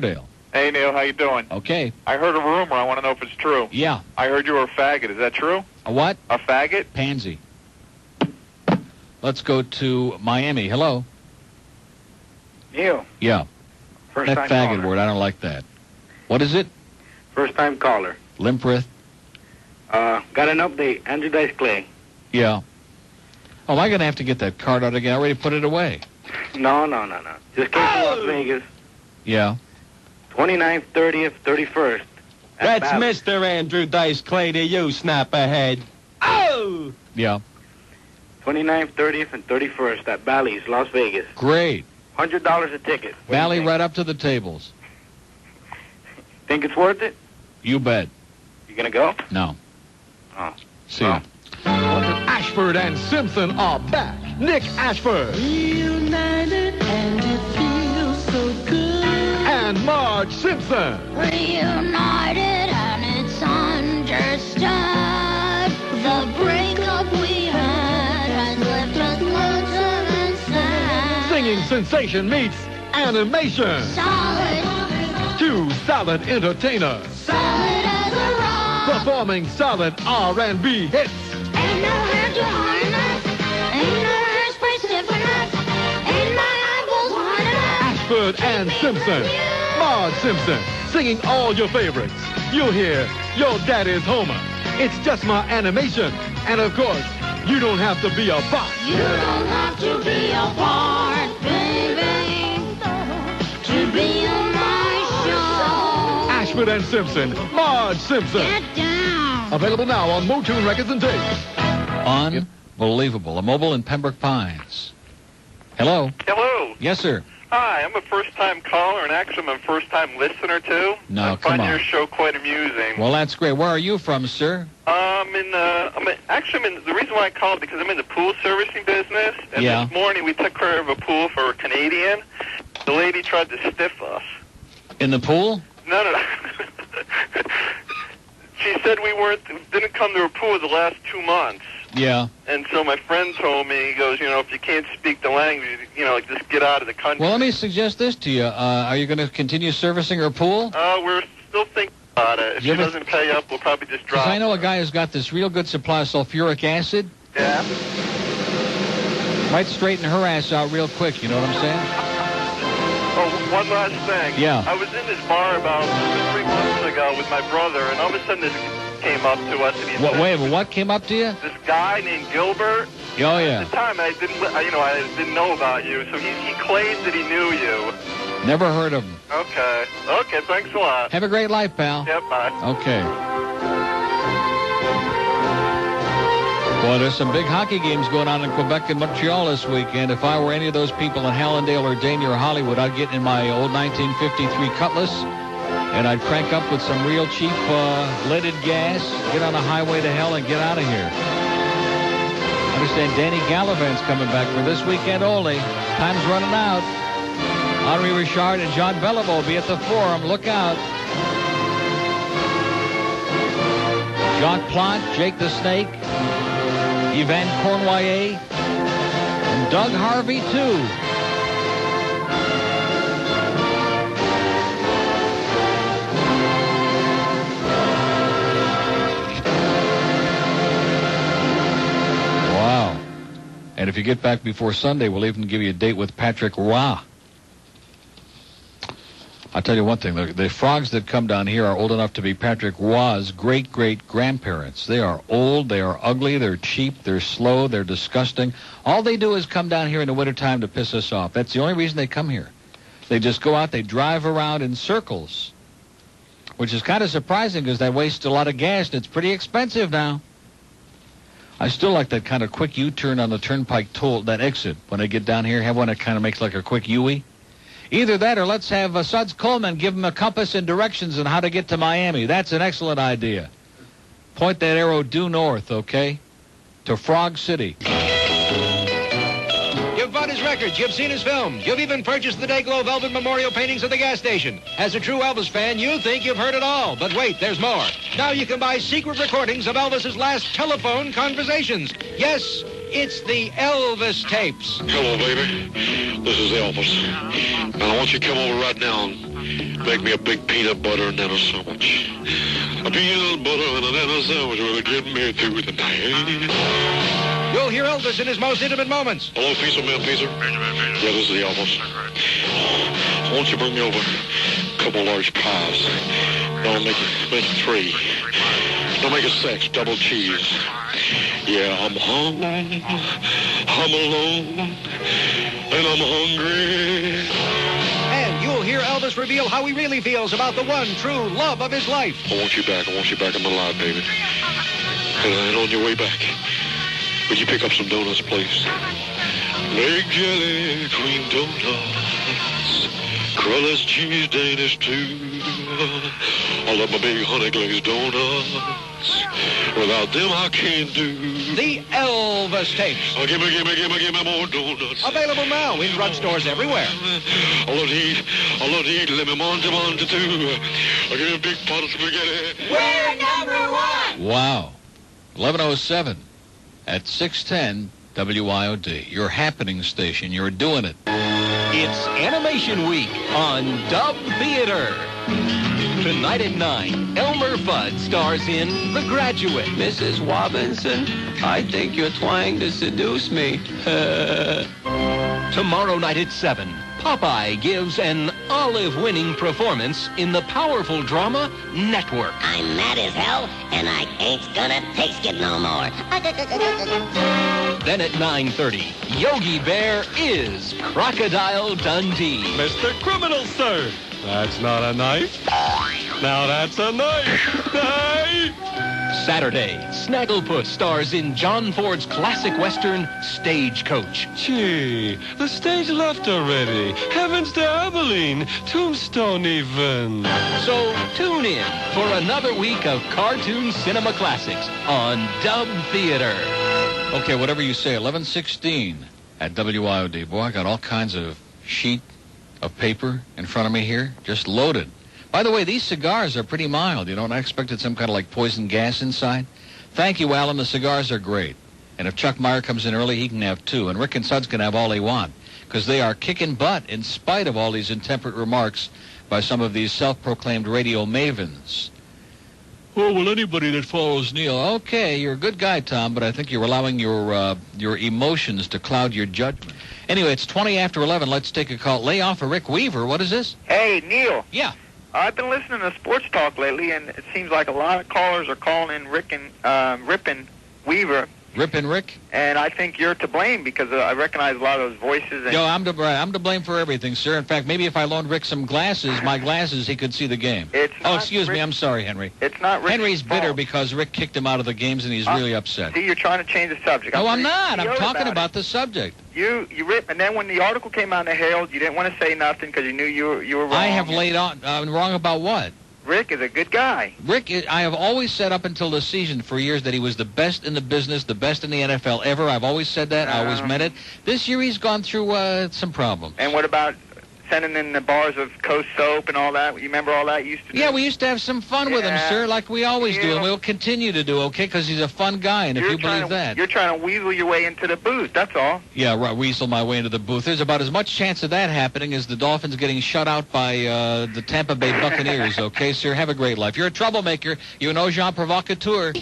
Dale. Hey, Neil, how you doing? Okay. I heard a rumor. I want to know if it's true. Yeah. I heard you were a faggot. Is that true? A what? A faggot? Pansy. Let's go to Miami. Hello. Neil. Yeah. First That time faggot caller. word, I don't like that. What is it? First time caller. Limprith? Got an update. Andrew Dice Clay. Yeah. Oh, am I going to have to get that card out again? I already put it away. No. Just came to Las Vegas. Yeah. 29th, 30th, 31st. That's Mr. Andrew Dice Clay to you, snap-ahead. Oh! Yeah. 29th, 30th, and 31st at Bally's, Las Vegas. Great. $100 a ticket. What do you Valley think? right up to the tables. Think it's worth it? You bet. You gonna go? No. Oh. See ya. Ashford and Simpson are back. Nick Ashford. Reunited and it feels so good. And Marge Simpson. Reunited and it's understood. The breakup we had has left us closer than sad. Singing sensation meets animation. Solid, Two solid entertainers. solid as a rock. Performing solid R&B hits. Ain't no hand to harness. Ain't no hairspray stiff enough. Ain't my eyeballs hard enough. Ashford and Simpson. Marge Simpson. Singing all your favorites. You'll hear Your Daddy's Homer. It's just my animation. And of course, you don't have to be a bot. You don't have to be a part, baby, to be on my show. Ashford and Simpson. Marge Simpson. Get down. Available now on Motoon Records and Tapes. Unbelievable. A mobile in Pembroke Pines. Hello. Hello. Yes, sir. Hi, I'm a first-time caller, and actually I'm a first-time listener, too. No, I come find on. your show quite amusing. Well, that's great. Where are you from, sir? The reason why I called because I'm in the pool servicing business, and Yeah. this morning we took care of a pool for a Canadian. The lady tried to stiff us. In the pool? No. She said we didn't come to her pool the last 2 months. Yeah. And so my friend told me, he goes, if you can't speak the language, just get out of the country. Well, let me suggest this to you. Are you going to continue servicing her pool? We're still thinking about it. If she doesn't pay up, we'll probably just drop Because I know her. a guy who's got this real good supply of sulfuric acid. Yeah? Might straighten her ass out real quick, you know what I'm saying? Oh, one last thing. Yeah. I was in this bar about 3 months ago with my brother, and all of a sudden this came up to us, and he said, Wait, but what came up to you? this guy named Gilbert. Oh, yeah. At the time, I didn't know about you, so he claimed that he knew you. Never heard of him. Okay, thanks a lot. Have a great life, pal. Yep, bye. Okay. Well, there's some big hockey games going on in Quebec and Montreal this weekend. If I were any of those people in Hallandale or Dania or Hollywood, I'd get in my old 1953 Cutlass, and I'd crank up with some real cheap leaded gas, get on a highway to hell, and get out of here. I understand Danny Gallivant's coming back for this weekend only. Time's running out. Henri Richard and John Bellamo will be at the Forum. Look out. Jacques Plante, Jake the Snake, Yvan Cornwallier, and Doug Harvey, too. Wow. And if you get back before Sunday, we'll even give you a date with Patrick Roy. I'll tell you one thing. The frogs that come down here are old enough to be Patrick Roy's great-great-grandparents. They are old, they are ugly, they're cheap, they're slow, they're disgusting. All they do is come down here in the wintertime to piss us off. That's the only reason they come here. They just go out, they drive around in circles, which is kind of surprising because they waste a lot of gas, and it's pretty expensive now. I still like that kind of quick U-turn on the turnpike toll, that exit. When I get down here, have one that kind of makes like a quick U-ey. Either that or let's have Suds Coleman give him a compass and directions on how to get to Miami. That's an excellent idea. Point that arrow due north, okay? To Frog City. You've bought his records. You've seen his films. You've even purchased the Dayglow Velvet Memorial paintings at the gas station. As a true Elvis fan, you think you've heard it all. But wait, there's more. Now you can buy secret recordings of Elvis's last telephone conversations. Yes, it's the Elvis tapes. Hello, baby. This is Elvis. And I want you to come over right now and Make me a big peanut butter and then a sandwich. A peanut butter and then a sandwich will get me through the night. You'll hear Elvis in his most intimate moments. Hello, pizza man, pizza. Yeah, this is the Elvis. Won't you bring me over a couple large pies? Don't make it 3. Don't make it 6, double cheese. Yeah, I'm home, I'm alone, and I'm hungry. And you'll hear Elvis reveal how he really feels about the one true love of his life. I want you back in my life, baby. And on your way back, would you pick up some donuts, please? Egg jelly, cream donuts, crustless cheese, Danish too. I love my big honey glazed donuts. Without them, I can't do. The Elvis tapes. Oh, give me more donuts. Available now in drugstores everywhere. I love to eat lemon monte too. I'll give me a big pot of spaghetti. We're number one. Wow. 11:07 at 610 WIOD. Your happening station. You're doing it. It's Animation Week on Dub Theater. Tonight at 9, Elmer Fudd stars in The Graduate. Mrs. Robinson, I think you're trying to seduce me. Tomorrow night at 7, Popeye gives an Olive-winning performance in the powerful drama Network. I'm mad as hell, and I ain't gonna taste it no more. Then at 9:30, Yogi Bear is Crocodile Dundee. Mr. Criminal, sir. That's not a knife. Now that's a knife. Saturday, Snagglepuss stars in John Ford's classic western Stagecoach. Gee, the stage left already. Heavens to Abilene. Tombstone even. So tune in for another week of cartoon cinema classics on Dub Theater. Okay, whatever you say, 11:16 at WIOD. Boy, I got all kinds of sheet of paper in front of me here, just loaded. By the way, these cigars are pretty mild. You know, I expected some kind of like poison gas inside. Thank you, Alan. The cigars are great. And if Chuck Meyer comes in early, he can have 2. And Rick and Suds can have all they want, because they are kicking butt in spite of all these intemperate remarks by some of these self-proclaimed radio mavens. Oh, well, anybody that follows Neil. Okay, you're a good guy, Tom, but I think you're allowing your emotions to cloud your judgment. Anyway, it's 20 after 11. Let's take a call. Lay off for Rick Weaver. What is this? Hey, Neil. Yeah. I've been listening to sports talk lately, and it seems like a lot of callers are calling in Rick and Rippin' Weaver. Rippin' Rick? And I think you're to blame because I recognize a lot of those voices. And Yo, I'm to blame for everything, sir. In fact, maybe if I loaned Rick some glasses, my glasses, he could see the game. Excuse me. I'm sorry, Henry. It's not Rick's Henry's bitter fault. because Rick kicked him out of the games, and he's really upset. See, you're trying to change the subject. No, I'm pretty not. I'm PO'd talking about the subject. You rip, and then when the article came out in the Herald, you didn't want to say nothing because you knew you were wrong. I have laid on wrong about what? Rick is a good guy. Rick, I have always said up until this season for years that he was the best in the business, the best in the NFL ever. I've always said that. I always meant it. This year he's gone through some problems. And what about sending in the bars of Coast soap and all that? You remember all that you used to do? Yeah, we used to have some fun with him, sir, like we always do, and we'll continue to do, okay, because he's a fun guy, and if you believe that. You're trying to weasel your way into the booth, that's all. Yeah, right, weasel my way into the booth. There's about as much chance of that happening as the Dolphins getting shut out by the Tampa Bay Buccaneers, okay, sir? Have a great life. You're a troublemaker. You know Jean Provocateur.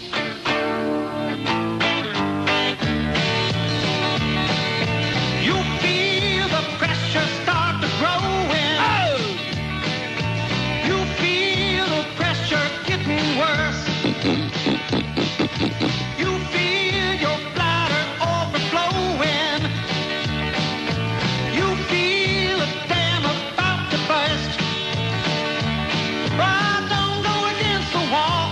You feel your bladder overflowing. You feel a dam about to burst. Right, don't go against the wall.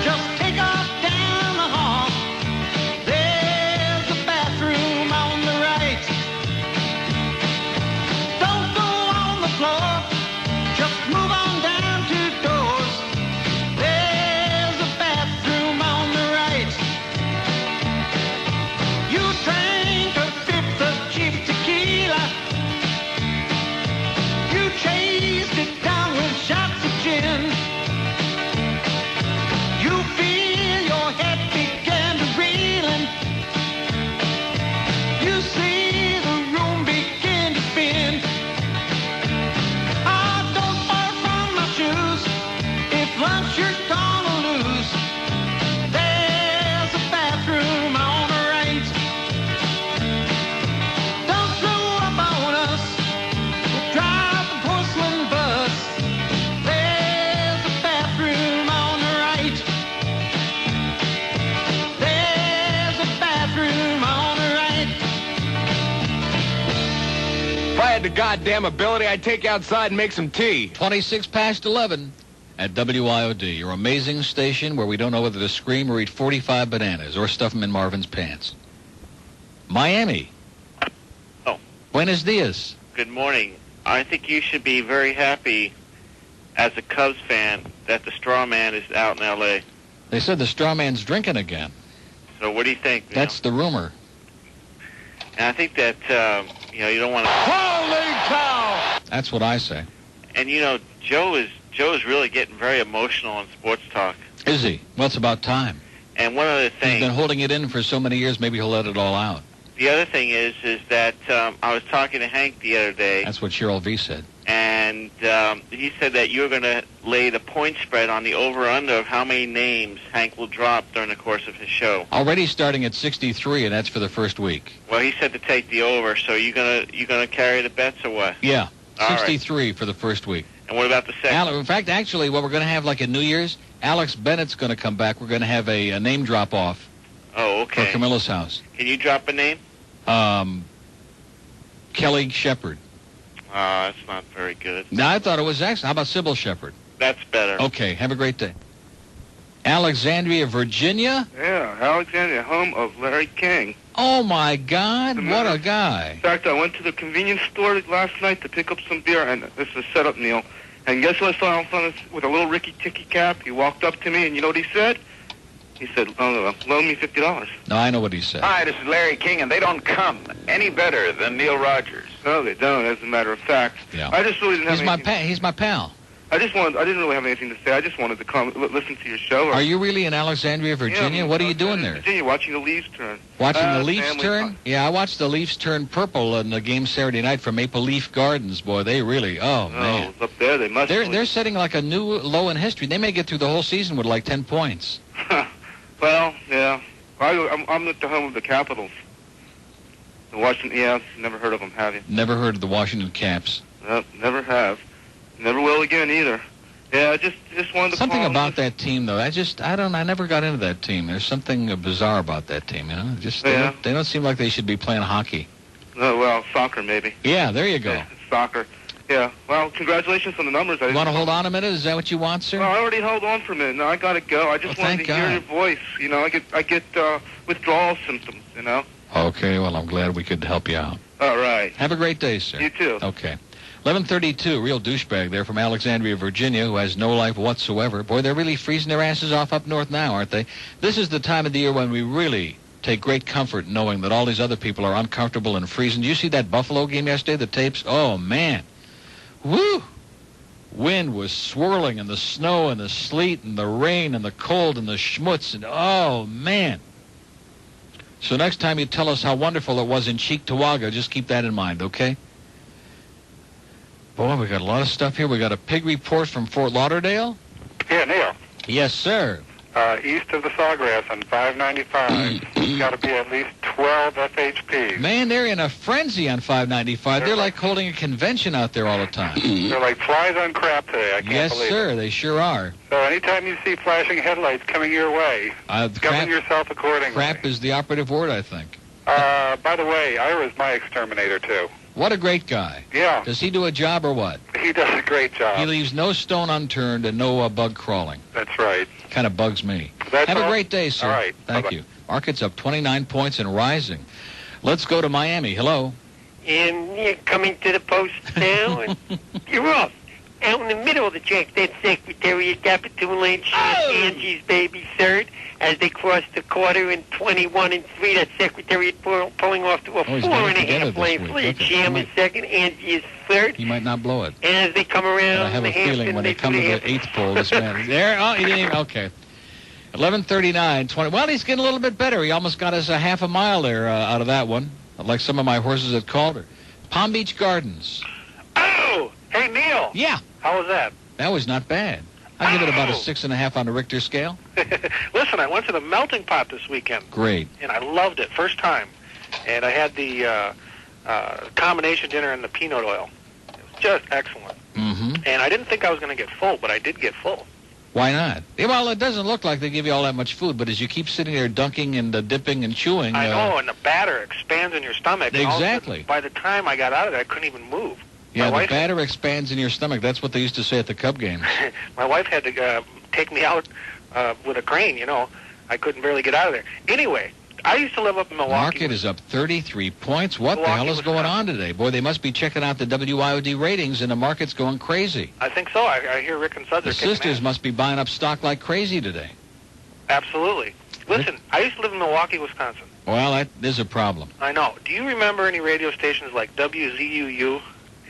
Just take off down. had the goddamn ability, I'd take you outside and make some tea. 26 past 11 at WIOD, your amazing station where we don't know whether to scream or eat 45 bananas or stuff them in Marvin's pants. Miami. Oh. Buenos dias. Good morning. I think you should be very happy as a Cubs fan that the straw man is out in L.A. They said the straw man's drinking again. So what do you think? That's the rumor. And I think that, you don't want to... Holy cow! That's what I say. And, Joe is really getting very emotional on sports talk. Is he? Well, it's about time. And one other thing... He's been holding it in for so many years, maybe he'll let it all out. The other thing is that I was talking to Hank the other day. That's what Cheryl V said. And he said that you were going to lay the point spread on the over-under of how many names Hank will drop during the course of his show. Already starting at 63, and that's for the first week. Well, he said to take the over, so you gonna carry the bets or what? Yeah, All 63 right. for the first week. And what about the second? In fact, actually, what we're going to have like at New Year's, Alex Bennett's going to come back. We're going to have a name drop-off Oh, okay. for Camilla's house. Can you drop a name? Kelly Shepard. That's not very good. No, I thought it was excellent. How about Sybil Shepard? That's better. Okay, have a great day. Alexandria, Virginia? Yeah, Alexandria, home of Larry King. Oh, my God, what a guy. In fact, I went to the convenience store last night to pick up some beer, and this is a setup, Neil. And guess what I saw in front of with a little Ricky Ticky cap? He walked up to me, and you know what he said? He said, loan me $50. No, I know what he said. Hi, this is Larry King, and they don't come any better than Neil Rogers. No, they don't, as a matter of fact. Yeah. I just really didn't have anything. He's my pal. I didn't really have anything to say. I just wanted to come listen to your show. Are you really in Alexandria, Virginia? Yeah, what are you doing there? Virginia, watching the leaves turn. Watching the Leafs turn? Fun. Yeah, I watched the Leafs turn purple in the game Saturday night from Maple Leaf Gardens. Boy, they really, man. Up there, they must. They're setting like a new low in history. They may get through the whole season with like 10 points. Well, yeah. I'm at the home of the Capitals. The Washington, never heard of them, have you? Never heard of the Washington Caps. Nope, never have. Never will again either. Yeah, just wanted to Something call about that team, though. I never got into that team. There's something bizarre about that team, They don't seem like they should be playing hockey. No, well, soccer maybe. Yeah, there you go. Yeah, soccer. Yeah, well, congratulations on the numbers. You want to hold on a minute? Is that what you want, sir? Well, I already held on for a minute. No, I got to go. I just wanted to hear your voice. I get withdrawal symptoms, Okay, well, I'm glad we could help you out. All right. Have a great day, sir. You too. Okay. 11:32, real douchebag there from Alexandria, Virginia, who has no life whatsoever. Boy, they're really freezing their asses off up north now, aren't they? This is the time of the year when we really take great comfort knowing that all these other people are uncomfortable and freezing. Did you see that Buffalo game yesterday, the tapes? Oh, man. Woo! Wind was swirling, and the snow and the sleet and the rain and the cold and the schmutz, and oh, man. So next time you tell us how wonderful it was in Cheektowaga, just keep that in mind, okay? Boy, we got a lot of stuff here. We got a pig report from Fort Lauderdale. Yeah, Neil. Yes, sir. East of the Sawgrass on 595, got to be at least 12 FHPs. Man, they're in a frenzy on 595. They're like holding a convention out there all the time. They're like flies on crap today. I can't believe Yes, sir, it. they sure are. So anytime you see flashing headlights coming your way, govern yourself accordingly. Crap is the operative word, I think. By the way, Ira's my exterminator, too. What a great guy. Yeah. Does he do a job or what? He does a great job. He leaves no stone unturned and no bug crawling. That's right. Kind of bugs me. That's Have all? a great day, sir. All right. Thank you. Market's up 29 points and rising. Let's go to Miami. Hello. And you're coming to the post now, and you're off. Out in the middle of the track, that Secretariat Capitol Lane, Angie's baby third, as they cross the quarter in 21 and 3. That Secretariat pulling off to a 4.5 lane lead. Sham is second, Angie is third. He might not blow it. And as they come around, But I have a feeling when they come to the eighth pole, this man there. Oh, he didn't even. Okay. 11:39, 20. Well, he's getting a little bit better. He almost got us a half a mile there out of that one, like some of my horses at Calder. Palm Beach Gardens. Oh, hey, Neil. Yeah. How was that? That was not bad. I give it about a 6.5 on the Richter scale. Listen, I went to the Melting Pot this weekend. Great. And I loved it, first time. And I had the combination dinner and the peanut oil. It was just excellent. Mm-hmm. And I didn't think I was going to get full, but I did get full. Why not? Yeah, well, it doesn't look like they give you all that much food, but as you keep sitting there dunking and dipping and chewing... I know, and the batter expands in your stomach. And Exactly. all of a sudden, by the time I got out of there, I couldn't even move. Yeah, My the batter expands in your stomach. That's what they used to say at the Cub games. My wife had to take me out with a crane, you know. I couldn't barely get out of there. Anyway, I used to live up in Milwaukee. Market is up 33 points. What the hell is going on today? Boy, they must be checking out the WIOD ratings, and the market's going crazy. I think so. I hear Rick and Suds The are kicking sisters ass. must be buying up stock like crazy today. Absolutely. Listen, I used to live in Milwaukee, Wisconsin. Well, that is a problem. I know. Do you remember any radio stations like WZUU?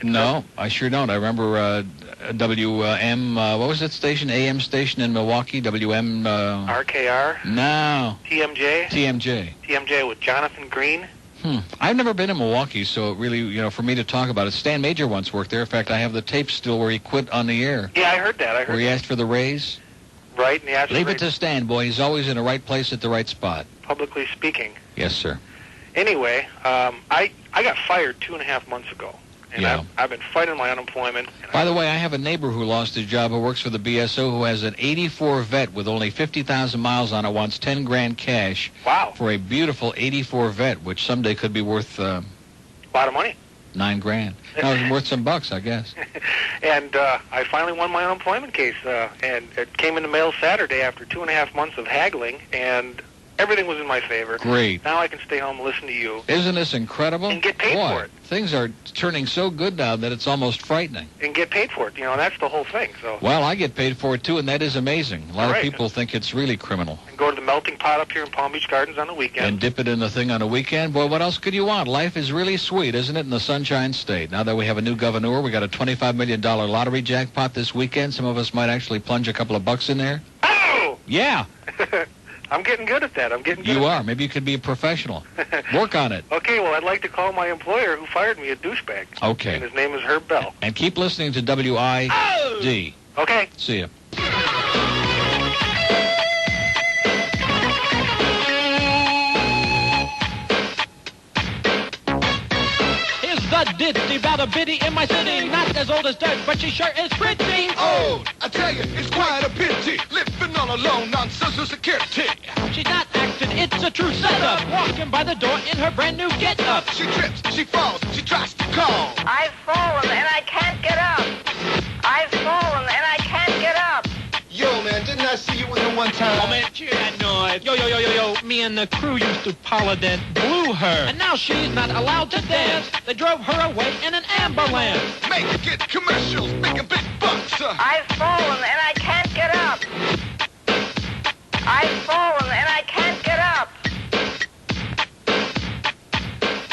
No, I sure don't. I remember WM, what was that station? AM station in Milwaukee? WM... RKR? No. TMJ? TMJ. TMJ with Jonathan Green? I've never been in Milwaukee, so it really, you know, for me to talk about it. Stan Major once worked there. In fact, I have the tape still where he quit on the air. Yeah, I heard that. Where he asked for the raise. Right, and he asked Leave for it to Stan, boy. He's always in the right place at the right spot. publicly speaking. Yes, sir. Anyway, I got fired 2.5 months ago. And Yeah. I've been fighting my unemployment. By the way, I have a neighbor who lost his job who works for the BSO who has an 84 Vet with only 50,000 miles on it, wants 10 grand cash. Wow. For a beautiful 84 Vet, which someday could be worth A lot of money. 9 grand. No, it's worth some bucks, I guess. And I finally won my unemployment case, and it came in the mail Saturday after 2.5 months of haggling, and everything was in my favor. Great. Now I can stay home and listen to you. Isn't this incredible? And get paid Boy, for it. Things are turning so good now that it's almost frightening. And get paid for it. You know, that's the whole thing. So. Well, I get paid for it, too, and that is amazing. A lot Right. of people think it's really criminal. And go to the melting pot up here in Palm Beach Gardens on the weekend. And dip it in the thing on a weekend. Boy, what else could you want? Life is really sweet, isn't it, in the Sunshine State? Now that we have a new governor, we got a $25 million lottery jackpot this weekend. Some of us might actually plunge a couple of bucks in there. Oh! Yeah. I'm getting good at that. I'm getting good You at are. Maybe you could be a professional. Work on it. Okay, well, I'd like to call my employer who fired me a douchebag. Okay. And his name is Herb Bell. And keep listening to WID. Okay. See ya. Here's the ditty about a biddy in my city. Not as old as dirt, but she sure is pretty. Oh, I tell you, it's quite a pity. Living all alone on Social Security. She's not acting, it's a true setup. Walking by the door in her brand new get-up. She trips, she falls, she tries to call. I've fallen and I can't get up. I've fallen and I can't get up. Yo, man, didn't I see you with her one time? Oh, man, cheer that noise. Yo. Me and the crew used to Paula that blew her. And now she's not allowed to dance. They drove her away in an ambulance. Make it get commercials, making big bucks. I've fallen and I can't get up. I've fallen and I can't get up.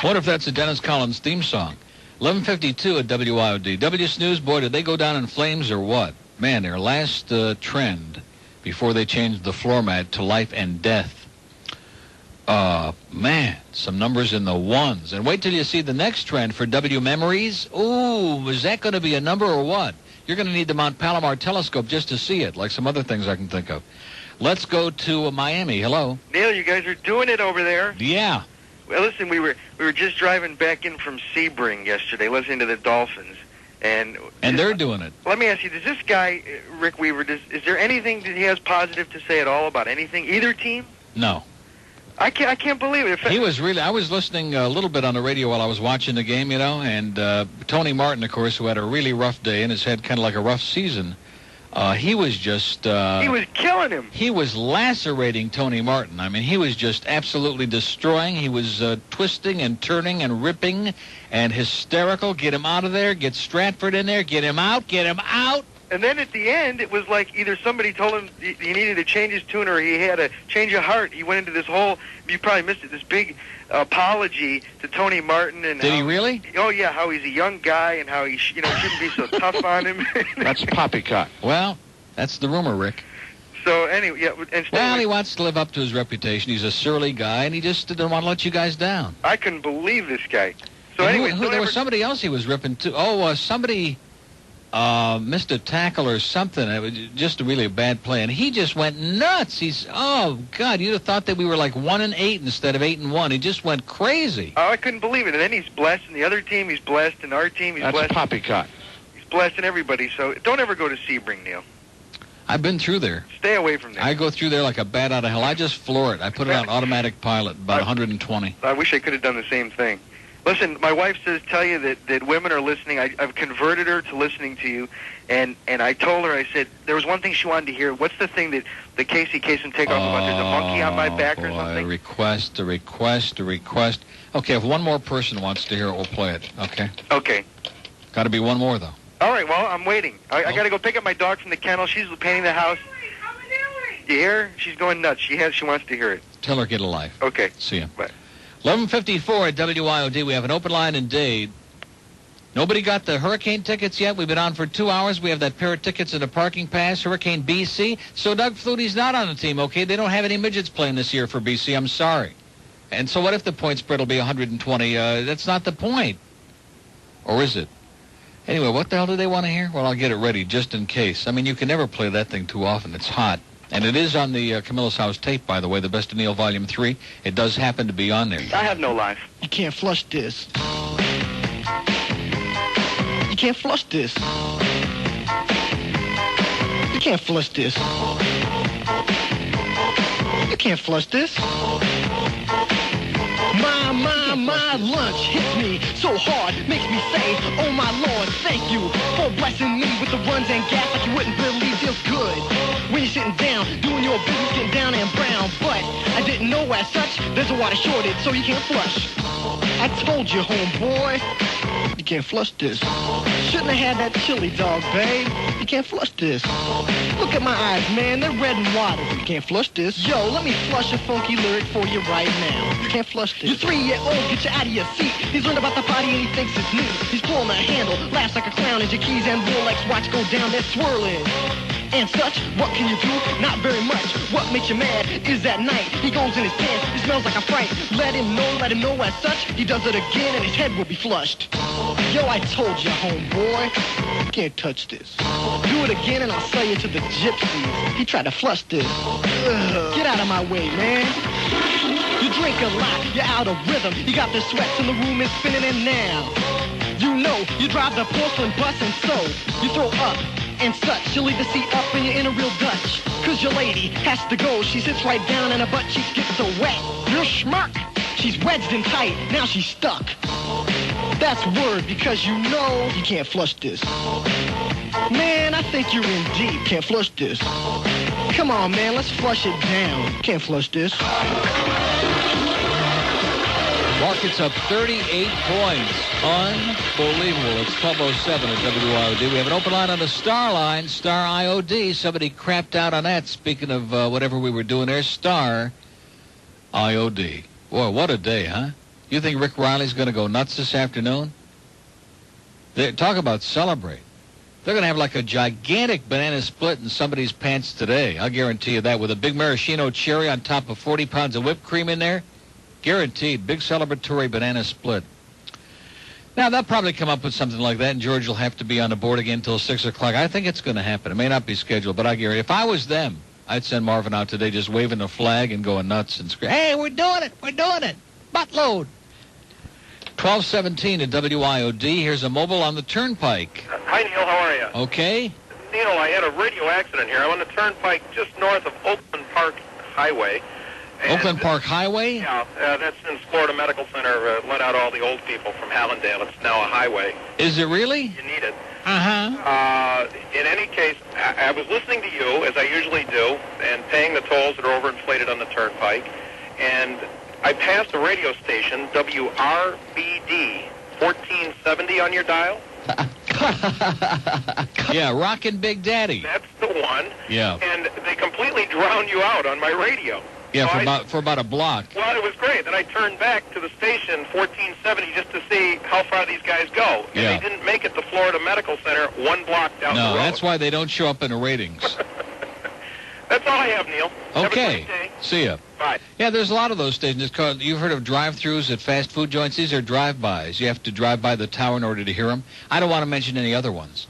What if that's a Dennis Collins theme song? 11:52 at WIOD. W Snooze, boy, did they go down in flames or what? Man, their last trend before they changed the floor mat to life and death. Man, some numbers in the ones. And wait till you see the next trend for W Memories. Ooh, is that going to be a number or what? You're going to need the Mount Palomar telescope just to see it, like some other things I can think of. Let's go to Miami. Hello. Neil, you guys are doing it over there. Yeah. Well, listen, we were just driving back in from Sebring yesterday, listening to the Dolphins, and they're doing it. Let me ask you: does this guy Rick Weaver? Is there anything that he has positive to say at all about anything, either team? No. I can't believe it. He was really. I was listening a little bit on the radio while I was watching the game, you know, and Tony Martin, of course, who had a really rough day and has had kind of like a rough season. He was just... he was killing him. He was lacerating Tony Martin. I mean, he was just absolutely destroying. He was twisting and turning and ripping and hysterical. Get him out of there. Get Stratford in there. Get him out. Get him out. And then at the end, it was like either somebody told him he needed to change his tune or he had a change of heart. He went into this whole, you probably missed it, this big apology to Tony Martin. And Did he really? Oh, yeah, how he's a young guy and how he shouldn't be so tough on him. That's poppycock. Well, that's the rumor, Rick. So anyway, yeah. Well, he wants to live up to his reputation. He's a surly guy, and he just didn't want to let you guys down. I couldn't believe this guy. So And anyway, there was somebody else he was ripping too. Oh, somebody missed a tackle or something. It was just really a bad play, and he just went nuts. Oh God, you'd have thought that we were like 1-8 instead of 8-1. He just went crazy. Oh, I couldn't believe it. And then he's blessed, and the other team he's blessed, and our team he's blessed. That's poppycock. He's blessed, and everybody. So don't ever go to Sebring, Neil. I've been through there. Stay away from there. I go through there like a bat out of hell. I just floor it. I put it on automatic pilot, about 120. I wish I could have done the same thing. Listen, my wife says tell you that women are listening. I've converted her to listening to you, and I told her, I said, there was one thing she wanted to hear. What's the thing that the Casey Kasem takeoff about? There's a monkey on my back or something? A request. Okay, if one more person wants to hear it, we'll play it, okay? Okay. Got to be one more, though. All right, well, I'm waiting. I got to go pick up my dog from the kennel. She's painting the house. You hear her? She's going nuts. She wants to hear it. Tell her get a life. Okay. See ya. Bye. 11:54 at WIOD. We have an open line in Dade. Nobody got the hurricane tickets yet. We've been on for 2 hours. We have that pair of tickets and a parking pass, Hurricane BC. So Doug Flutie's not on the team, okay? They don't have any midgets playing this year for BC. I'm sorry. And so what if the point spread will be 120? That's not the point. Or is it? Anyway, what the hell do they want to hear? Well, I'll get it ready just in case. I mean, you can never play that thing too often. It's hot. And it is on the Camilla's House tape, by the way, the Best of Neil Volume 3. It does happen to be on there. I have no life. You can't flush this. You can't flush this. You can't flush this. You can't flush this. My lunch hits me so hard, makes me say, oh my Lord, thank you for blessing me with the runs and gas like you wouldn't believe feels good. When you're sitting down, doing your business, getting down and brown, but I didn't know as such, there's a water shortage, so you can't flush. I told you, homeboy, you can't flush this. Shouldn't have had that chili dog, babe. You can't flush this. Look at my eyes, man, they're red and water. You can't flush this. Yo, let me flush a funky lyric for you right now. You can't flush this. Your 3-year-old gets you out of your seat. He's learned about the potty and he thinks it's neat. He's pulling the handle, laughs like a clown as your keys and Rolex watch go down, they're swirling. And such, what can you do? Not very much. What makes you mad is that night he goes in his pants, he smells like a fright. Let him know as such, he does it again and his head will be flushed. Yo, I told you, homeboy, you can't touch this. Do it again and I'll sell you to the gypsies. He tried to flush this. Ugh. Get out of my way, man. You drink a lot, you're out of rhythm. You got the sweats and the room is spinning and now you know you drive the porcelain bus and so you throw up and such. You leave the seat up and you're in a real Dutch. Cause your lady has to go. She sits right down and her butt cheeks get so wet. You're schmuck. She's wedged in tight. Now she's stuck. That's word because you know you can't flush this. Man, I think you're in deep. Can't flush this. Come on, man, let's flush it down. Can't flush this. Market's up 38 points. Unbelievable. It's 12:07 at WIOD. We have an open line on the Star line, Star IOD. Somebody crapped out on that. Speaking of whatever we were doing there, Star IOD. Boy, what a day, huh? You think Rick Riley's going to go nuts this afternoon? Talk about celebrate. They're going to have like a gigantic banana split in somebody's pants today. I'll guarantee you that, with a big maraschino cherry on top of 40 pounds of whipped cream in there. Guaranteed. Big celebratory banana split. Now, they'll probably come up with something like that, and George will have to be on the board again until 6 o'clock. I think it's going to happen. It may not be scheduled, but I guarantee if I was them, I'd send Marvin out today just waving the flag and going nuts and screaming, hey, we're doing it. We're doing it. Buttload. 12:17 at WIOD. Here's a mobile on the Turnpike. Hi, Neil. How are you? Okay. Neil, I had a radio accident here. I'm on the Turnpike just north of Oakland Park Highway. Oakland Park Highway? Yeah, that's since Florida Medical Center let out all the old people from Hallandale. It's now a highway. Is it really? You need it. Uh-huh. In any case, I was listening to you, as I usually do, and paying the tolls that are overinflated on the Turnpike, and I passed a radio station, WRBD, 1470 on your dial. Yeah, Rockin' Big Daddy. That's the one. Yeah. And they completely drowned you out on my radio. Yeah, for about a block. Well, it was great. Then I turned back to the station, 1470, just to see how far these guys go. And Yeah. they didn't make it to Florida Medical Center 1 block down the No, road. that's why they don't show up in the ratings. That's all I have, Neil. Have a Okay. great day. See ya. Bye. Yeah, there's a lot of those stations. It's called, you've heard of drive-thrus at fast food joints? These are drive-bys. You have to drive by the tower in order to hear them. I don't want to mention any other ones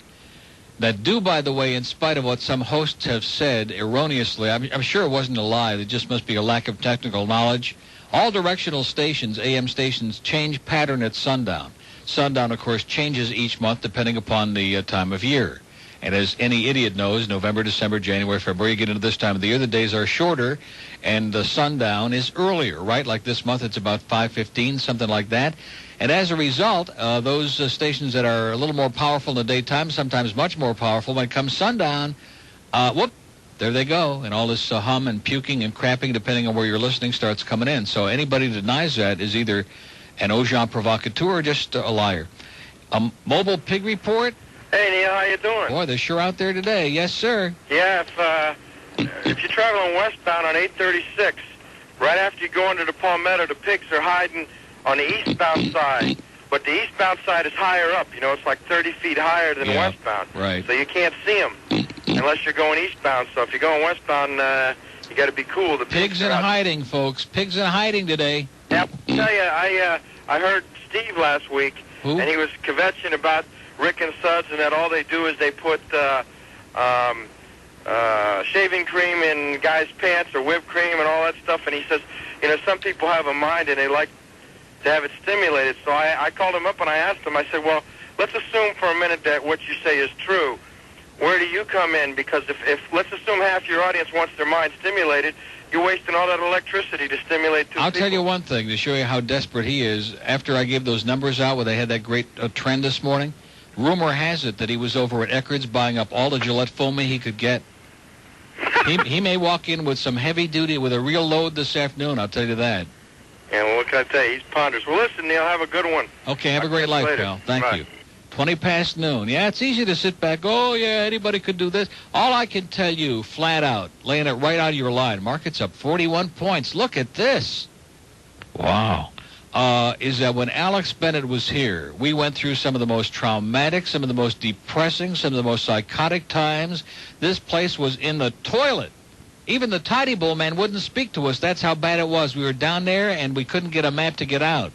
that do, by the way, in spite of what some hosts have said erroneously. I'm sure it wasn't a lie. There just must be a lack of technical knowledge. All directional stations, AM stations, change pattern at sundown. Sundown, of course, changes each month depending upon the time of year. And as any idiot knows, November, December, January, February, you get into this time of the year, the days are shorter, and the sundown is earlier, right? Like this month, it's about 5:15, something like that. And as a result, those stations that are a little more powerful in the daytime, sometimes much more powerful, when it comes sundown, whoop, there they go. And all this hum and puking and crapping, depending on where you're listening, starts coming in. So anybody who denies that is either an agent provocateur or just a liar. Mobile Pig Report. Hey, Neil, how you doing? Boy, they're sure out there today. Yes, sir. Yeah, if you're traveling westbound on 836, right after you go into the Palmetto, the pigs are hiding on the eastbound side. But the eastbound side is higher up. You know, it's like 30 feet higher than westbound. Right. So you can't see them unless you're going eastbound. So if you're going westbound, you got to be cool. The pigs in hiding, folks. Pigs in hiding today. Yep. I tell you, I heard Steve last week, and he was kvetching about Rick and Suds, and that all they do is they put shaving cream in guys' pants or whipped cream and all that stuff. And he says, you know, some people have a mind and they like to have it stimulated. So I called him up and I asked him, I said, well, let's assume for a minute that what you say is true. Where do you come in? Because if let's assume half your audience wants their mind stimulated, you're wasting all that electricity to stimulate two people. I'll tell you one thing to show you how desperate he is. After I gave those numbers out where they had that great trend this morning, rumor has it that he was over at Eckerd's buying up all the Gillette foamy he could get. He may walk in with some heavy duty, with a real load this afternoon, I'll tell you that. Yeah, well, what can I tell you? He's ponderous. Well, listen, Neil, have a good one. Okay, have a great life, pal. Thank you. 20 past noon. Yeah, it's easy to sit back. Oh, yeah, anybody could do this. All I can tell you, flat out, laying it right out of your line, market's up 41 points. Look at this. Wow. Is that when Alex Bennett was here, we went through some of the most traumatic, some of the most depressing, some of the most psychotic times. This place was in the toilet. Even the Tidy Bowl man wouldn't speak to us. That's how bad it was. We were down there, and we couldn't get a map to get out.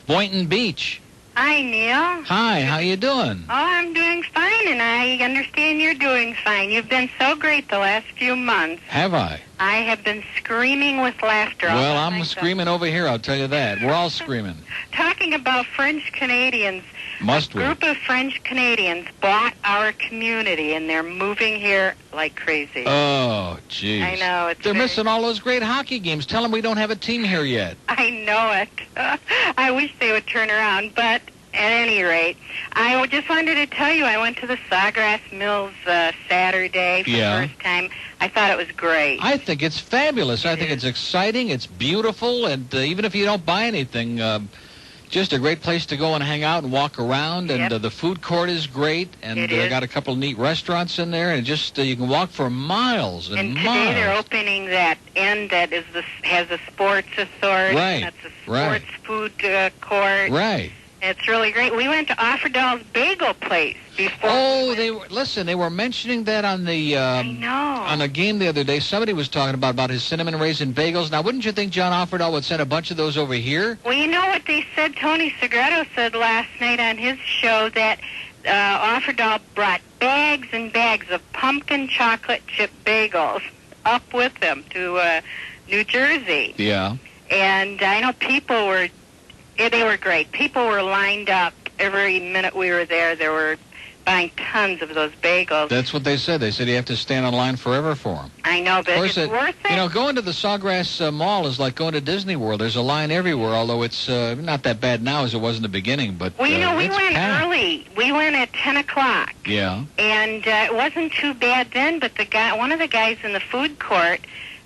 Boynton Beach. Hi, Neil. Hi, how you doing? Oh, I'm doing fine, and I understand you're doing fine. You've been so great the last few months. Have I? I have been screaming with laughter. Well, I'm screaming over here, I'll tell you that. We're all screaming. Talking about French Canadians. Must we? A group of French Canadians bought our community, and they're moving here like crazy. Oh, jeez. I know. They're missing all those great hockey games. Tell them we don't have a team here yet. I know it. I wish they would turn around, but at any rate, I just wanted to tell you I went to the Sawgrass Mills Saturday for the first time. I thought it was great. I think it's fabulous. I think it's exciting. It's beautiful. And even if you don't buy anything, just a great place to go and hang out and walk around. And the food court is great. And they got a couple of neat restaurants in there. And just you can walk for miles and miles. And today they're opening that end that has a sports authority. Right. That's a sports food court. Right. It's really great. We went to Offerdahl's Bagel Place before. Oh, they were mentioning that on the on a game the other day. Somebody was talking about his cinnamon raisin bagels. Now, wouldn't you think John Offerdahl would send a bunch of those over here? Well, you know what they said. Tony Segreto said last night on his show that Offerdahl brought bags and bags of pumpkin chocolate chip bagels up with them to New Jersey. Yeah. And I know people were. They were great. People were lined up every minute we were there. They were buying tons of those bagels. That's what they said. They said you have to stand in line forever for them. I know, but it's worth it. You know, going to the Sawgrass Mall is like going to Disney World. There's a line everywhere, although it's not that bad now as it was in the beginning. But well, you know, we went packed. early. We went at 10 o'clock. Yeah. And it wasn't too bad then, but one of the guys in the food court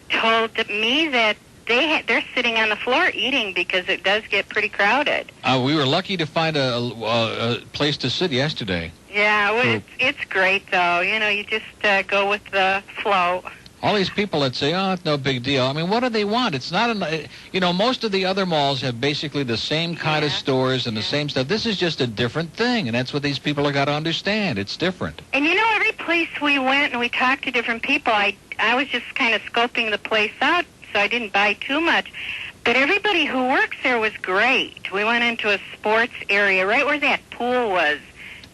told me that they're sitting on the floor eating because it does get pretty crowded. We were lucky to find a place to sit yesterday. Yeah, well, it's great, though. You know, you just go with the flow. All these people that say, oh, it's no big deal. I mean, what do they want? It's not, most of the other malls have basically the same kind of stores and the same stuff. This is just a different thing, and that's what these people have got to understand. It's different. And, you know, every place we went and we talked to different people, I was just kind of scoping the place out, so I didn't buy too much. But everybody who works there was great. We went into a sports area right where that pool was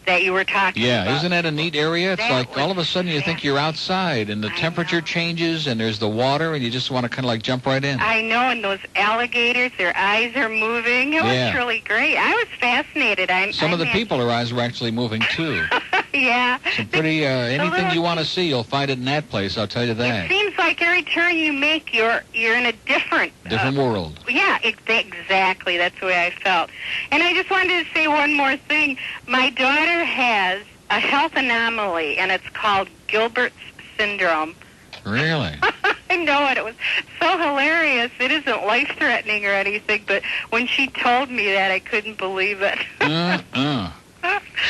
that you were talking about. Yeah, isn't that a neat area? It's like all of a sudden you think you're outside and the temperature changes and there's the water and you just want to kind of like jump right in. I know, and those alligators, their eyes are moving. It was really great. I was fascinated. Some of the people, their eyes were actually moving too. Yeah. Some pretty, anything you want to see, you'll find it in that place, I'll tell you that. It seems like every turn you make, you're in a different world. Yeah, exactly. That's the way I felt. And I just wanted to say one more thing. My daughter has a health anomaly, and it's called Gilbert's syndrome. Really? I know it. It was so hilarious. It isn't life-threatening or anything, but when she told me that, I couldn't believe it.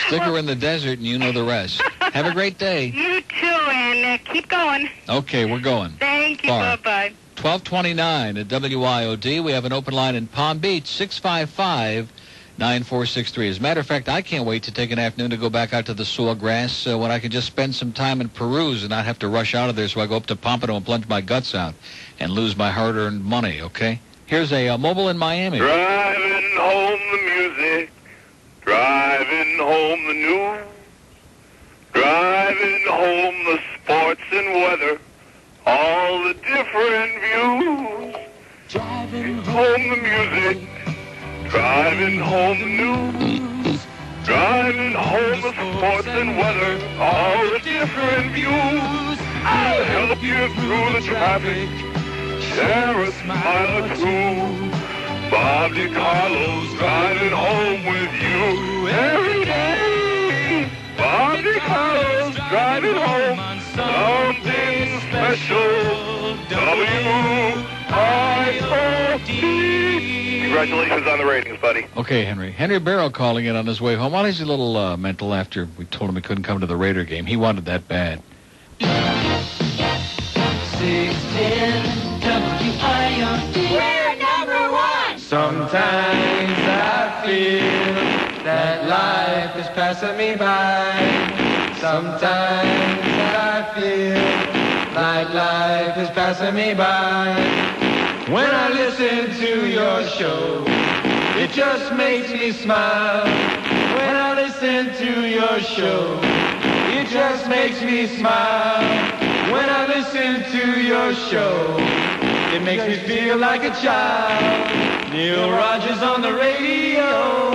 Stick her in the desert, and you know the rest. Have a great day. You too, and keep going. Okay, we're going. Thank you. Far. Bye-bye. 1229 at WIOD. We have an open line in Palm Beach, 655-9463. As a matter of fact, I can't wait to take an afternoon to go back out to the Sawgrass when I can just spend some time in Peruse and not have to rush out of there so I go up to Pompano and plunge my guts out and lose my hard-earned money, okay? Here's a mobile in Miami. Driving home the music, driving home the news, driving home the sports and weather, all the different views. Driving home the music, driving home the news, driving home the sports and weather, all the different views. I'll help you through the traffic, share a smile or two. Bob DiCarlo's driving home with you every day. Bob DiCarlo's driving home, something special. WIOD. Congratulations on the ratings, buddy. Okay, Henry. Henry Barrow calling in on his way home. Well, he's a little mental after we told him he couldn't come to the Raider game. He wanted that bad. 610 WIOD. We're number one. Sometimes I feel that life is passing me by. Sometimes I feel like life is passing me by. When I listen to your show, it just makes me smile. When I listen to your show, it just makes me smile. When I listen to your show, it makes me feel like a child. Neil Rogers on the radio.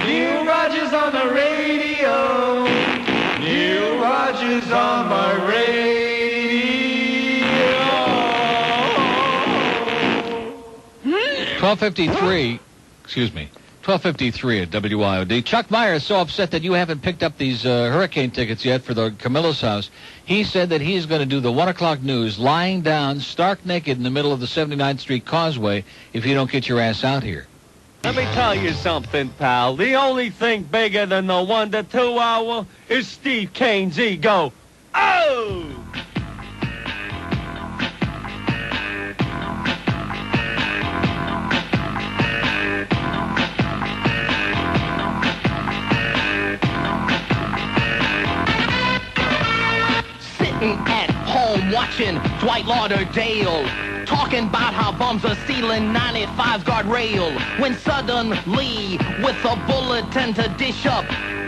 Neil Rogers on the radio. Neil Rogers on my radio. 1253, excuse me, 1253 at WIOD. Chuck Meyer is so upset that you haven't picked up these hurricane tickets yet for the Camilla's house. He said that he's going to do the 1 o'clock news lying down stark naked in the middle of the 79th Street Causeway if you don't get your ass out here. Let me tell you something, pal. The only thing bigger than the 1 to 2 hour is Steve Kane's ego. Oh! Sitting at home watching Dwight Lauderdale, talking about how bums are stealing 95's guardrail, when suddenly, with a bulletin to dish up,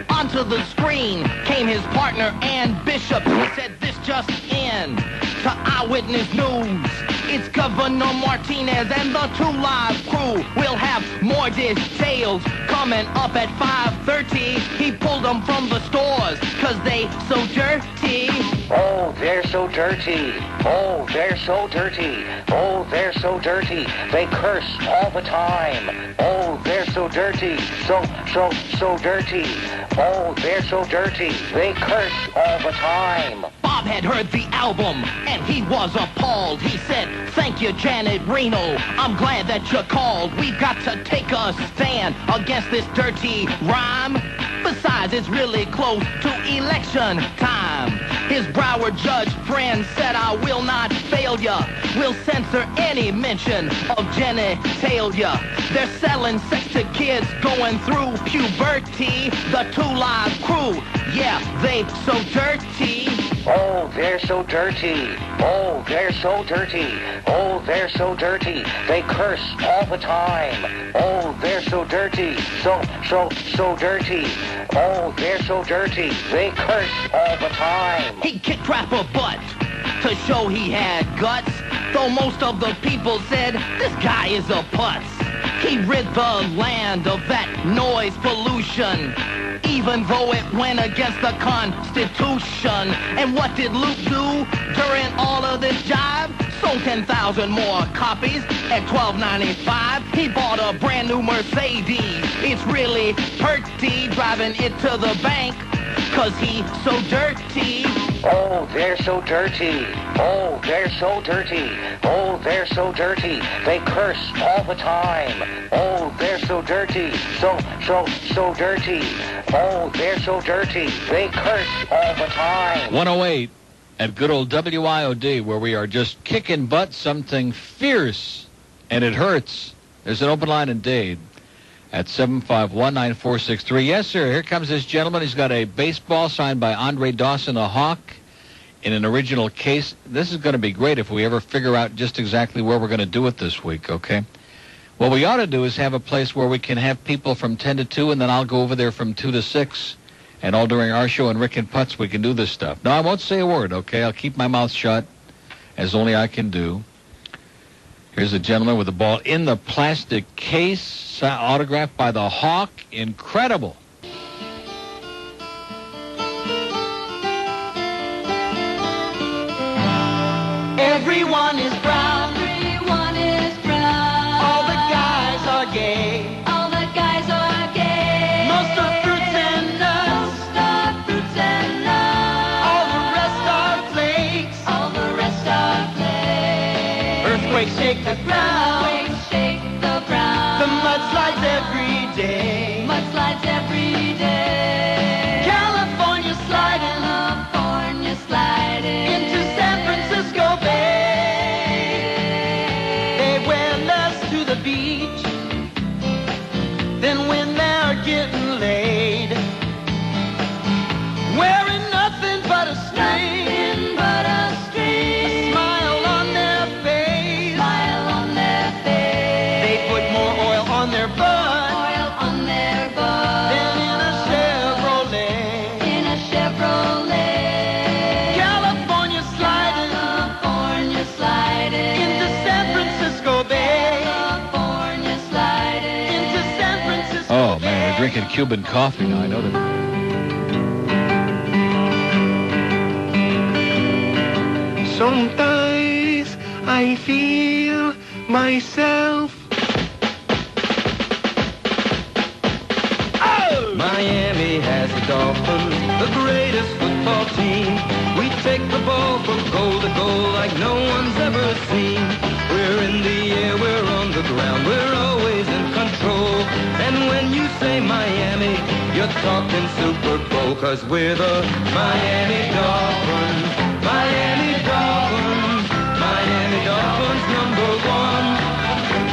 onto the screen came his partner, Ann Bishop. He said, "This just in, to Eyewitness News. It's Governor Martinez and the 2 Live crew. We'll have more details coming up at 5:30. He pulled them from the stores, 'cause they so dirty. Oh, they're so dirty. Oh, they're so dirty. Oh, they're so dirty. They curse all the time. Oh, they're so dirty. So dirty. Oh, they're so dirty. They curse all the time." Bob had heard the album, and he was appalled. He said, "Thank you, Janet Reno. I'm glad that you called. We've got to take a stand against this dirty rhyme. Besides, it's really close to election time." His Broward judge friend said, "I will not fail ya. We'll censor any mention of genitalia. They're selling sex to kids going through puberty. The 2 Live crew, yeah, they so dirty." Oh, they're so dirty. Oh, they're so dirty. Oh, they're so dirty. They curse all the time. Oh, they're so dirty. So dirty. Oh, they're so dirty. They curse all the time. He kicked rapper butt to show he had guts, though most of the people said, "This guy is a putz." He rid the land of that noise pollution, even though it went against the Constitution. And what did Luke do during all of this jive? Sold 10,000 more copies at $12.95. He bought a brand new Mercedes. It's really pretty driving it to the bank, 'cause he's so dirty. Oh, they're so dirty. Oh, they're so dirty. Oh, they're so dirty. They curse all the time. Oh, they're so dirty. So dirty. Oh, they're so dirty. They curse all the time. 108 at good old WIOD, where we are just kicking butt, something fierce, and it hurts. There's an open line in Dade at 751-9463. Yes, sir. Here comes this gentleman. He's got a baseball signed by Andre Dawson, a Hawk, in an original case. This is going to be great if we ever figure out just exactly where we're going to do it this week, okay? What we ought to do is have a place where we can have people from 10 to 2, and then I'll go over there from 2 to 6. And all during our show and Rick and Putz, we can do this stuff. No, I won't say a word, okay? I'll keep my mouth shut, as only I can do. Here's a gentleman with the ball in the plastic case, autographed by the Hawk. Incredible. Everyone is brown. Everyone is brown. All the guys are gay. All the guys are gay. Most are fruits and nuts. Most are fruits and nuts. All the rest are flakes. All the rest are flakes. Earthquakes shake the ground. Earthquakes shake the ground. The mudslides every day. Mudslides every day. California sliding. California sliding. Into San Francisco Bay. Beach, then when they're getting laid, wearing nothing but a string, a smile on their face, they put more oil on their butt, than in a Chevrolet, California sliding, into San Francisco Bay. Oh, man, we're drinking Cuban coffee now. I know that. Sometimes I feel myself. Oh! Miami has the Dolphins, the greatest football team. We take the ball from goal to goal like no one's ever seen. We're in the air, we're on the ground, we're always in control. And when you say Miami, you're talking Super Bowl, 'cause we're the Miami Dolphins. Miami Dolphins. Miami Dolphins #1.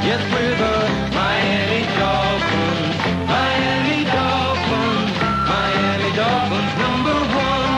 Yes, we're the Miami Dolphins. Miami Dolphins. Miami Dolphins #1.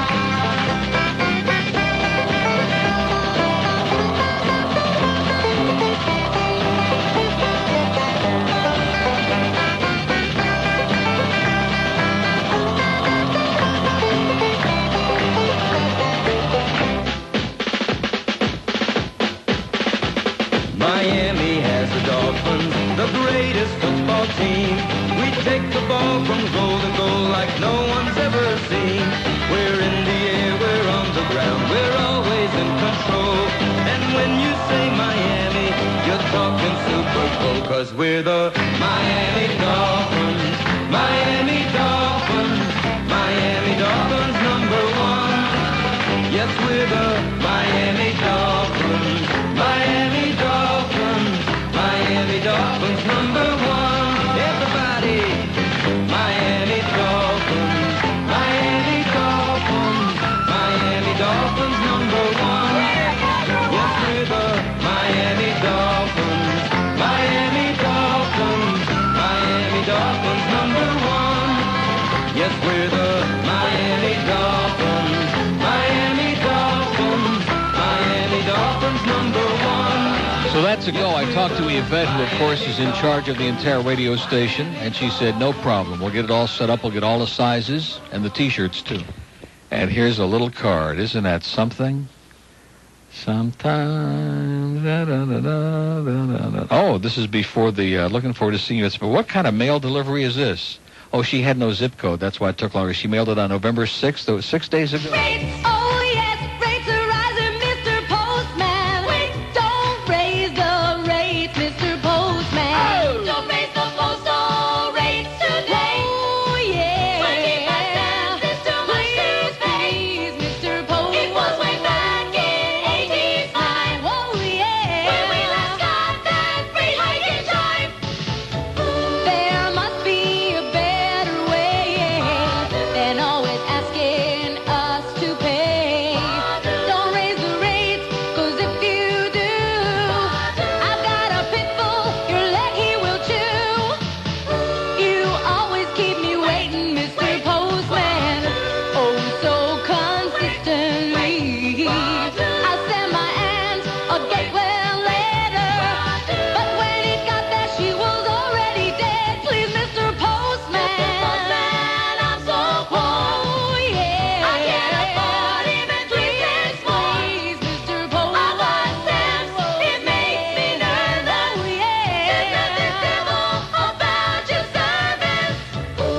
Miami has the Dolphins, the greatest football team. We take the ball from goal to goal like no one's ever seen. We're in the air, we're on the ground, we're always in control. And when you say Miami, you're talking Super Bowl, 'cause we're the Miami Dolphins. Miami Dolphins. Miami Dolphins #1. Yes, we're the Miami Dolphins. Miami Dolphins. Miami Dolphins #1. Everybody. Miami Dolphins. Miami Dolphins. Miami Dolphins #1. Yes, we're the Miami Dolphins. Miami Dolphins. Miami Dolphins #1. Yes, we're the Miami Dolphins. Miami Dolphins. Miami Dolphins #1. So that's a go. I talked to Yvette, who, of course, is in charge of the entire radio station, and she said, no problem. We'll get it all set up. We'll get all the sizes and the T-shirts, too. And here's a little card. Isn't that something? Sometimes Oh, this is before the looking forward to seeing you. But what kind of mail delivery is this? Oh, she had no zip code. That's why it took longer. She mailed it on November 6th. That was 6 days ago. Oh, yes, rates are rising, Mr. Postman. Wait, don't raise the rates, Mr. Postman. Oh. Don't raise the postal rates today. Oh, yeah. 25 cents is too much to pay. Please, Mr. Postman. It was way back in 85. Oh, yeah. When we last got that free hike in time. There must be a better way than always asking us to pay. Don't raise the rates, 'cause if you do, I've got a pit bull, your leg he will chew. You always keep me waiting, Mr. Postman, oh so consistently. I send my aunt a Gateway letter, but when it got there she was already dead. Please, Mr. Postman, I'm so poor. Oh, yeah. I can't afford even 3 cents more. Please, Mr. Postman. I want stamps. It makes me nervous. Oh, yeah. There's nothing civil about your service.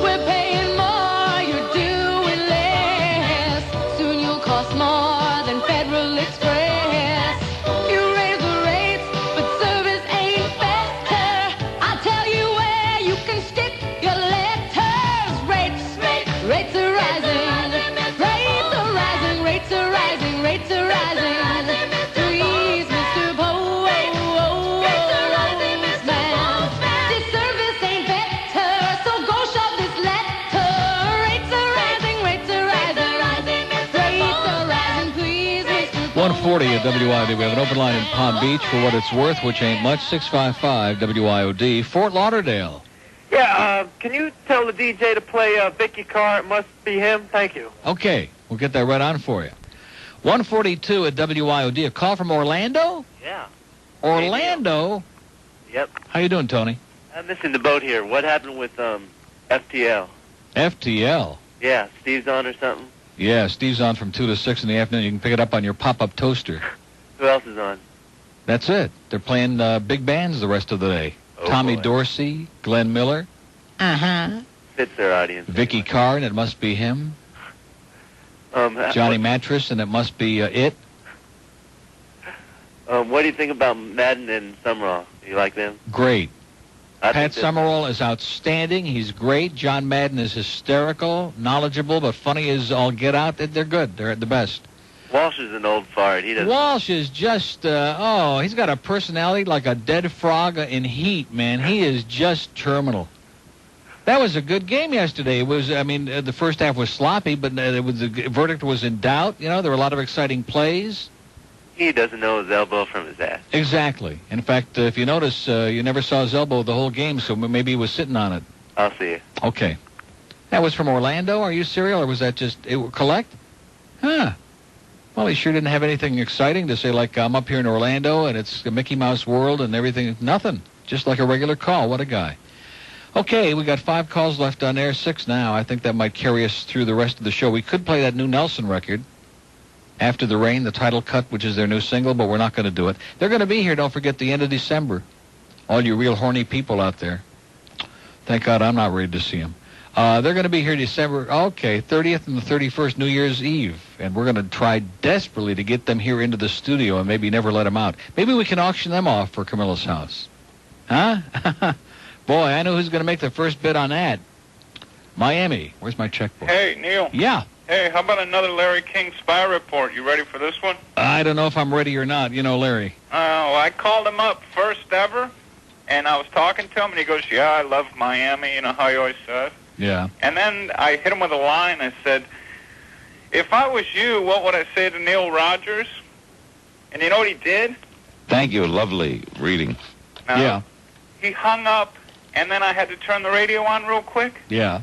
We're paying more, you're doing less. Soon you'll cost more than Federal Express. You raise the rates, but service ain't better. I'll tell you where you can stick your letters. Rates are rising. Rates are rising. Rates are rising. Rates are rising. Please, Mr. Postman. This service ain't better, so go shove this letter. Rates are rising. Rates are rising. Rates are rising. Please, Mr. 140 at WIOD. We have an open line in Palm Beach for what it's worth, which ain't much. 655 WIOD. Fort Lauderdale. Yeah, can you tell the DJ to play Vicky Carr? It must be him. Thank you. Okay, we'll get that right on for you. 142 at WIOD. A call from Orlando? Yeah. Orlando? Yep. How you doing, Tony? I'm missing the boat here. What happened with FTL? FTL. Yeah, Steve's on or something? Yeah, Steve's on from 2 to 6 in the afternoon. You can pick it up on your pop-up toaster. Who else is on? That's it. They're playing big bands the rest of the day. Oh, Tommy boy. Dorsey, Glenn Miller. Uh-huh. Fits their audience. Vicky Carr, and it must be him. Johnny Mattress, and it must be it. What do you think about Madden and Summerall? You like them? Great. I Pat think that- Summerall is outstanding. He's great. John Madden is hysterical, knowledgeable, but funny as all get out. They're good. They're the best. Walsh is an old fart. He doesn't. Walsh is just, he's got a personality like a dead frog in heat, man. He is just terminal. That was a good game yesterday. It was, the first half was sloppy, but the verdict was in doubt. You know, there were a lot of exciting plays. He doesn't know his elbow from his ass. Exactly. In fact, if you notice, you never saw his elbow the whole game, so maybe he was sitting on it. I'll see you. Okay. That was from Orlando? Are you serial, or was that just collect? Huh. Well, he sure didn't have anything exciting to say, like, I'm up here in Orlando, and it's a Mickey Mouse world and everything. Nothing. Just like a regular call. What a guy. Okay, we got 5 calls left on air, 6 now. I think that might carry us through the rest of the show. We could play that new Nelson record, After the Rain, the title cut, which is their new single, but we're not going to do it. They're going to be here, don't forget, the end of December. All you real horny people out there. Thank God I'm not ready to see them. They're going to be here December, 30th and the 31st, New Year's Eve. And we're going to try desperately to get them here into the studio and maybe never let them out. Maybe we can auction them off for Camilla's house. Huh? Boy, I know who's going to make the first bid on that. Miami. Where's my checkbook? Hey, Neil. Yeah. Hey, how about another Larry King spy report? You ready for this one? I don't know if I'm ready or not. You know, Larry. I called him up first ever, and I was talking to him, and he goes, yeah, I love Miami, you know how he always says. Yeah. And then I hit him with a line. I said, if I was you, what would I say to Neil Rogers? And you know what he did? Thank you. Lovely reading. Yeah. He hung up, and then I had to turn the radio on real quick. Yeah.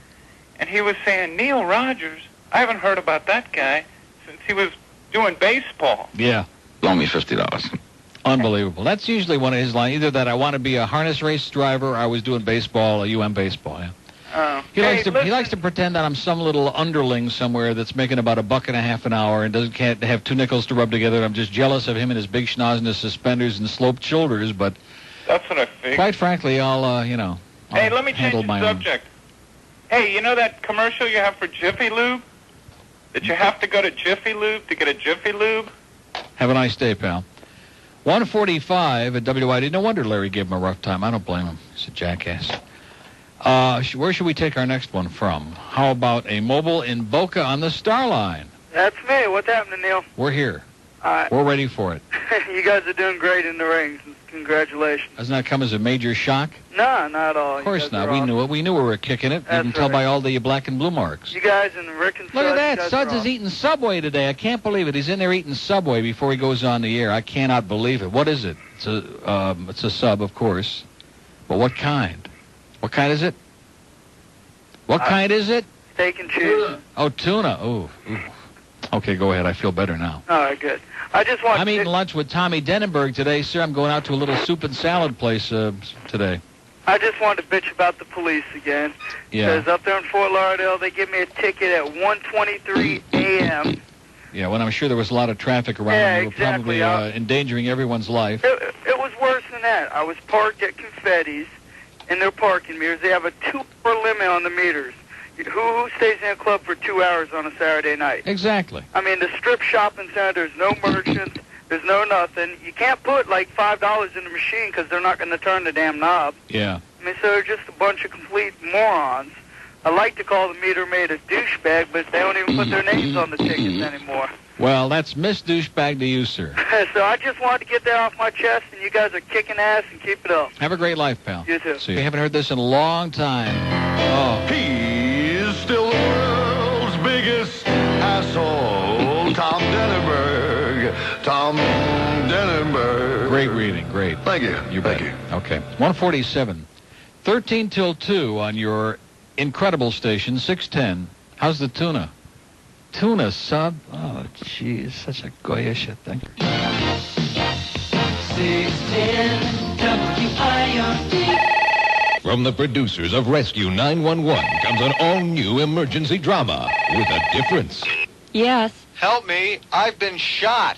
And he was saying, Neil Rogers, I haven't heard about that guy since he was doing baseball. Yeah. Loan me $50. Unbelievable. That's usually one of his lines. Either that I want to be a harness race driver or I was doing baseball, a UM baseball, yeah. Oh. He likes to pretend that I'm some little underling somewhere that's making about $1.50 an hour and can't have 2 nickels to rub together. I'm just jealous of him and his big schnoz and his suspenders and sloped shoulders. But That's what I think. quite frankly, I'll Hey, let me change handle the my own. subject. Hey, you know that commercial you have for Jiffy Lube? That you have to go to Jiffy Lube to get a Jiffy Lube? Have a nice day, pal. 145 at WIOD. No wonder Larry gave him a rough time. I don't blame him. He's a jackass. Where should we take our next one from? How about a mobile in Boca on the Star Line? That's me. What's happening, Neil? We're here. All right. We're ready for it. You guys are doing great in the rings. Congratulations. Doesn't that come as a major shock? No, not at all. Of course not. We knew it. We knew we were kicking it. You can tell by all the black and blue marks. You guys and Rick and Suds. Look at that. you guys Suds are is eating Subway today. I can't believe it. He's in there eating Subway before he goes on the air. I cannot believe it. What is it? It's a sub, of course. But what kind? What kind is it? What kind is it? Steak and cheese. Oh, tuna. Oh. Ooh. Okay, go ahead. I feel better now. All right, good. I just want I'm eating lunch with Tommy Denenberg today, sir. I'm going out to a little soup and salad place today. I just wanted to bitch about the police again. Yeah. Because up there in Fort Lauderdale, they give me a ticket at 1:23 a.m. Yeah, when I'm sure there was a lot of traffic around. Yeah, and they were probably endangering everyone's life. It was worse than that. I was parked at Confetti's in their parking meters. They have a 2-hour limit on the meters. Who stays in a club for 2 hours on a Saturday night? Exactly. I mean, the strip shopping center, there's no merchants, there's no nothing. You can't put like $5 in the machine because they're not going to turn the damn knob. Yeah. I mean, so they're just a bunch of complete morons. I like to call the meter maid a douchebag, but they don't even put their names on the tickets anymore. Well, that's Miss Douchebag to you, sir. So I just wanted to get that off my chest, and you guys are kicking ass, and keep it up. Have a great life, pal. You too. See, we haven't heard this in a long time. Oh. He's still the world's biggest asshole, Tom Denenberg. Tom Denenberg. Great reading, great. Thank you. Thank you. Okay. 147. 13 till 2 on your incredible station, 610. How's the tuna? Tuna sub? Oh, jeez, such a goyish thing. 610 WIOD. From the producers of Rescue 911 comes an all-new emergency drama with a difference. Yes. Help me, I've been shot.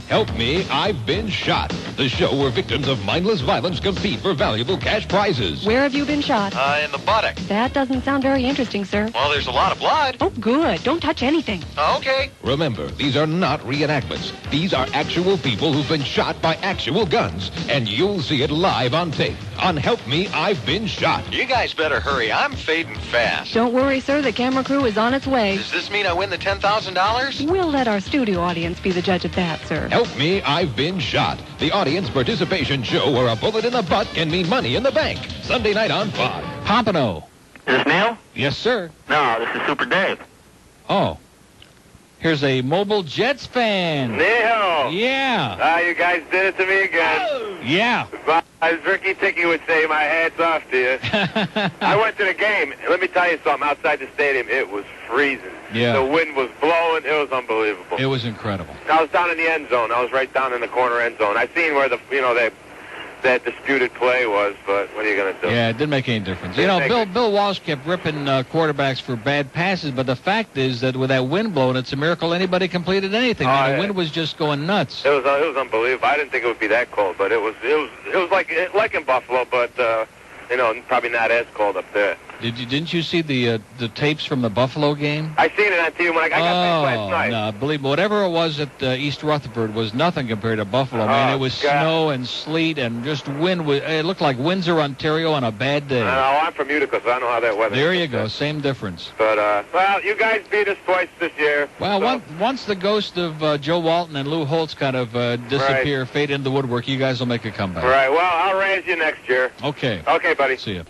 Help Me, I've Been Shot, the show where victims of mindless violence compete for valuable cash prizes. Where have you been shot? In the buttock. That doesn't sound very interesting, sir. Well, there's a lot of blood. Oh, good. Don't touch anything. Okay. Remember, these are not reenactments. These are actual people who've been shot by actual guns, and you'll see it live on tape on Help Me, I've Been Shot. You guys better hurry. I'm fading fast. Don't worry, sir. The camera crew is on its way. Does this mean I win the $10,000? We'll let our studio audience be the judge of that, sir. Help Me, I've Been Shot, the audience participation show where a bullet in the butt can mean money in the bank. Sunday night on Fox. Pompano. Is this Neil? Yes, sir. No, this is Super Dave. Oh. Here's a Mobile Jets fan. Neil! Yeah. You guys did it to me again. Yeah. As Ricky Ticky would say, my hat's off to you. I went to the game. Let me tell you something. Outside the stadium, it was freezing. Yeah. The wind was blowing. It was unbelievable. It was incredible. I was down in the end zone. I was right down in the corner end zone. I seen where that disputed play was, but what are you going to do? Yeah, it didn't make any difference. You know, Bill Walsh kept ripping quarterbacks for bad passes, but the fact is that with that wind blowing, it's a miracle anybody completed anything. The wind was just going nuts. It was unbelievable. I didn't think it would be that cold, but it was like in Buffalo, but probably not as cold up there. Didn't you see the tapes from the Buffalo game? I seen it on TV when I got back last night. No, believe me, whatever it was at East Rutherford was nothing compared to Buffalo, man. It was snow and sleet and just wind. It looked like Windsor, Ontario on a bad day. No, I'm from Utica, so I know how that weather is. There you go, same difference. But, well, you guys beat us twice this year. Well, so. once the ghost of Joe Walton and Lou Holtz kind of disappear, fade into the woodwork, you guys will make a comeback. Right, well, I'll raise you next year. Okay. Okay, buddy. See ya.